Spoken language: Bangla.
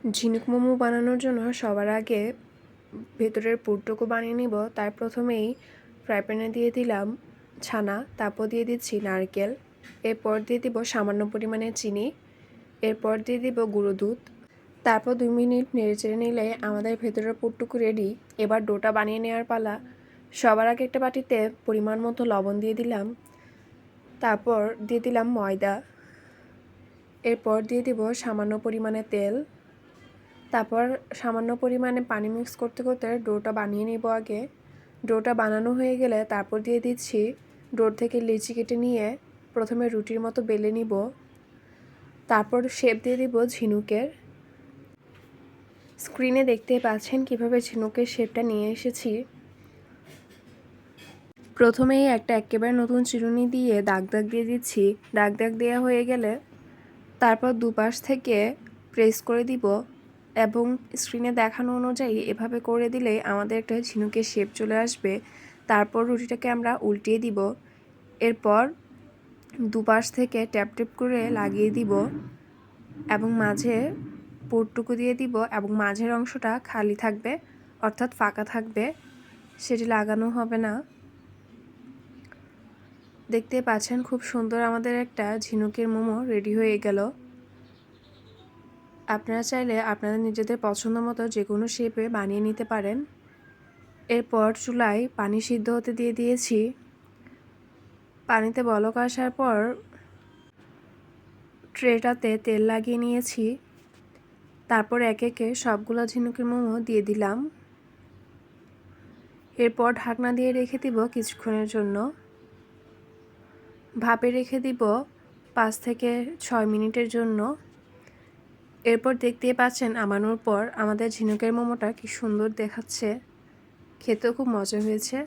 ঝিনুক মোমো বানানোর জন্য সবার আগে ভেতরের পুরটুকু বানিয়ে নিব। তার প্রথমেই ফ্রাই প্যানে দিয়ে দিলাম ছানা, তারপর দিয়ে দিচ্ছি নারকেল, এরপর দিয়ে দিব সামান্য পরিমাণে চিনি, এরপর দিয়ে দিব গুঁড়ো দুধ। তারপর 2 মিনিট নেড়েচেড়ে নিলে আমাদের ভেতরের পুরটুকু রেডি। এবার ডোটা বানিয়ে নেওয়ার পালা। সবার আগে একটা বাটিতে পরিমাণ মতো লবণ দিয়ে দিলাম, তারপর দিয়ে দিলাম ময়দা, এরপর দিয়ে দিব সামান্য পরিমাণে তেল, তারপর সামান্য পরিমাণে পানি মিক্স করতে করতে ডোটা বানিয়ে নিব। আগে ডোটা বানানো হয়ে গেলে তারপর দিয়ে দিচ্ছি ডোর থেকে লিচি কেটে নিয়ে প্রথমে রুটির মতো বেলে নিব, তারপর শেপ দিয়ে দিব ঝিনুকের। স্ক্রিনে দেখতে পাচ্ছেন কিভাবে ঝিনুকের শেপটা নিয়ে এসেছি। প্রথমেই একটা একেবারে নতুন চিরুনি দিয়ে দাগ দাগ দিয়ে দিচ্ছি। দাগ দাগ দেওয়া হয়ে গেলে তারপর দুপাশ থেকে প্রেস করে দিব এবং স্ক্রিনে দেখানো অনুযায়ী এভাবে করে দিলে আমাদের একটা ঝিনুকের শেপ চলে আসবে। তারপর রুটিটাকে আমরা উল্টিয়ে দিব, এরপর দুপাশ থেকে ট্যাপ ট্যাপ করে লাগিয়ে দিব এবং মাঝে পুরটুকু দিয়ে দিব এবং মাঝের অংশটা খালি থাকবে, অর্থাৎ ফাঁকা থাকবে, সেটি লাগানো হবে না। দেখতে পাচ্ছেন খুব সুন্দর আমাদের একটা ঝিনুকের মোমো রেডি হয়ে গেল। আপনারা চাইলে আপনাদের নিজেদের পছন্দ মতো যে কোনো শেপে বানিয়ে নিতে পারেন। এরপর চুলায় পানি সিদ্ধ হতে দিয়ে দিয়েছি। পানিতে বলক আসার পর ট্রেটাতে তেল লাগিয়ে নিয়েছি। তারপর একে একে সবগুলো ঝিনুকের মোমো দিয়ে দিলাম। এরপর ঢাকনা দিয়ে রেখে দিব কিছুক্ষণের জন্য। ভাপে রেখে দিব 5 থেকে 6 মিনিটের জন্য। এরপর দেখতেই পাচ্ছেন নামানোর পর আমাদের ঝিনুকের মোমোটা কি সুন্দর দেখাচ্ছে, খেতেও খুব মজা হয়েছে।